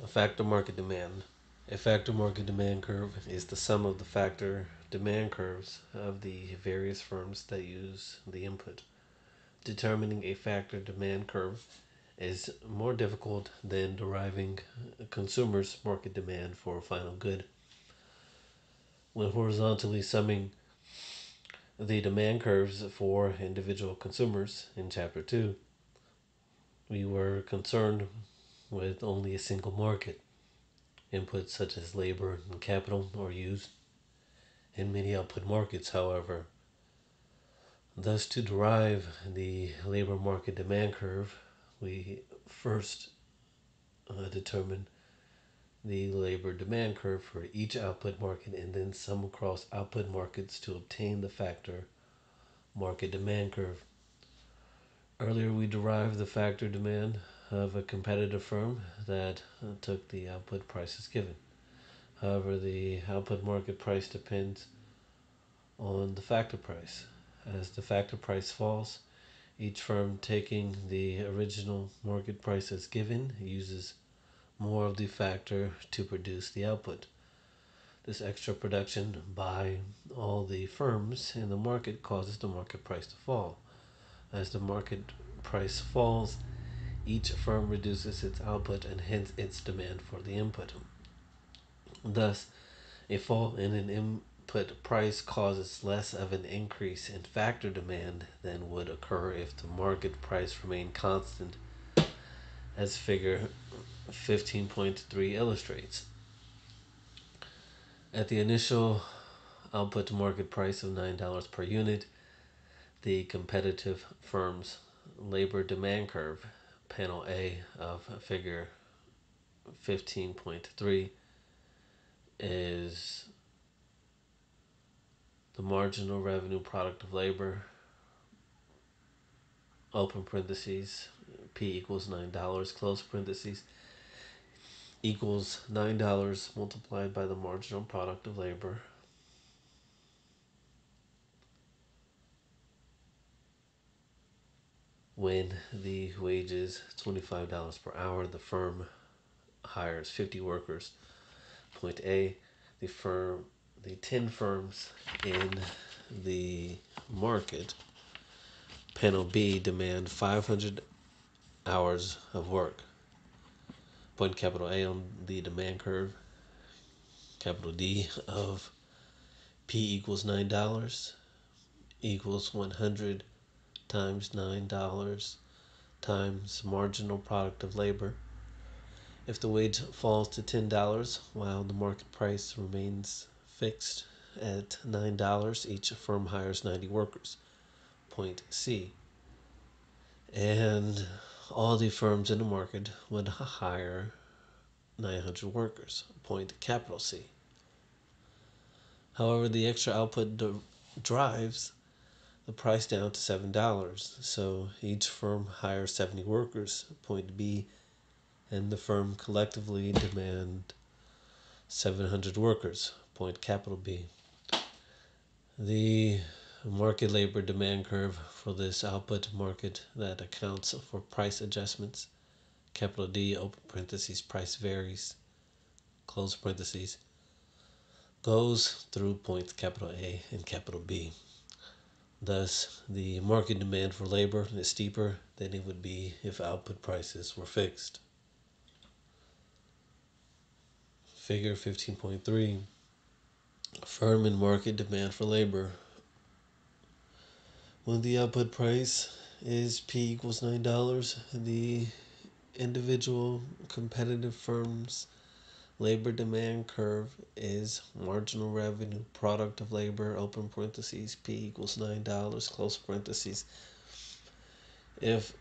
Factor market demand. A factor market demand curve is the sum of the factor demand curves of the various firms that use the input. Determining a factor demand curve is more difficult than deriving a consumer's market demand for a final good. When horizontally summing the demand curves for individual consumers in Chapter 2, we were concerned with only a single market. Inputs such as labor and capital are used in many output markets, however. Thus, to derive the labor market demand curve, we first determine the labor demand curve for each output market and then sum across output markets to obtain the factor market demand curve. Earlier, we derived the factor demand of a competitive firm that took the output prices given. However, the output market price depends on the factor price. As the factor price falls, each firm taking the original market price as given uses more of the factor to produce the output. This extra production by all the firms in the market causes the market price to fall. As the market price falls, each firm reduces its output and hence its demand for the input. Thus, a fall in an input price causes less of an increase in factor demand than would occur if the market price remained constant, as figure 15.3 illustrates. At the initial output market price of $9 per unit, the competitive firm's labor demand curve, panel A of figure 15.3, is the marginal revenue product of labor, open parentheses, P equals $9, close parentheses, equals $9 multiplied by the marginal product of labor when the wage is $25 per hour. The firm hires 50 workers. Point A, the 10 firms in the market, panel B, demand 500 hours of work. Point capital A on the demand curve, capital D of P equals $9 equals 100 times $9 times marginal product of labor. If the wage falls to $10 while the market price remains fixed at $9, each firm hires 90 workers. Point C. And all the firms in the market would hire 900 workers. Point capital C. However, the extra output drives the price down to $7. So each firm hires 70 workers. Point B, and the firm collectively demand 700 workers. Point capital B. The market labor demand curve for this output market that accounts for price adjustments, capital D, open parentheses, price varies, close parentheses, goes through points capital A and capital B. Thus, the market demand for labor is steeper than it would be if output prices were fixed. Figure 15.3, firm and market demand for labor. When the output price is P equals $9, the individual competitive firm's labor demand curve is marginal revenue product of labor, open parentheses, P equals $9, close parentheses. If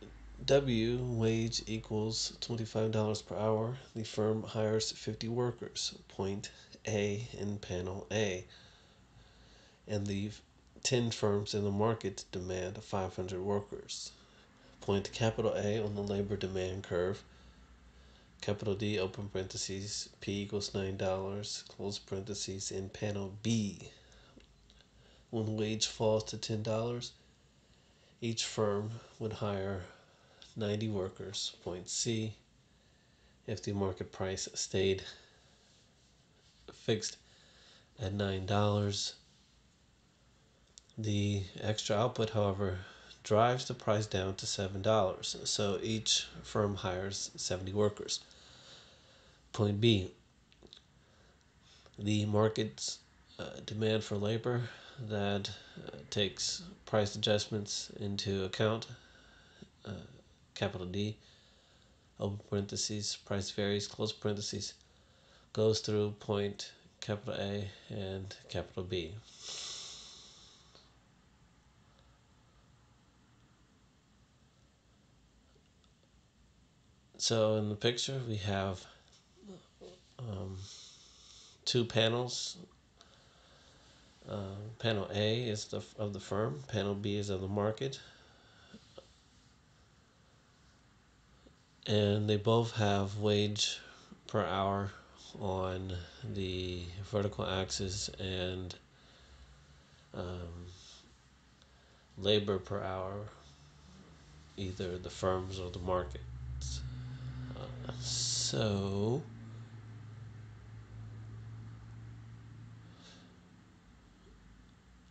W wage equals $25 per hour, the firm hires 50 workers. Point A in panel A. And the 10 firms in the market demand 500 workers. Point capital A on the labor demand curve, capital D, open parentheses, P equals $9, close parentheses, in panel B. When wage falls to $10, each firm would hire 90 workers. Point C, if the market price stayed fixed at $9. The extra output, however, drives the price down to $7. So each firm hires 70 workers. Point B, the market's demand for labor that takes price adjustments into account, capital D, open parentheses, price varies, close parentheses, goes through point capital A and capital B. So in the picture we have two panels. Panel A is of the firm, panel B is of the market, and they both have wage per hour on the vertical axis and labor per hour, either the firms or the markets. So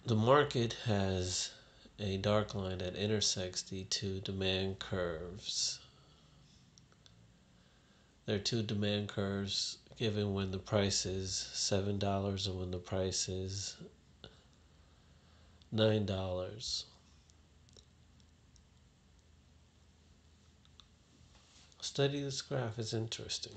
the market has a dark line that intersects the two demand curves. There are two demand curves given when the price is $7 and when the price is $9. Study this graph is interesting.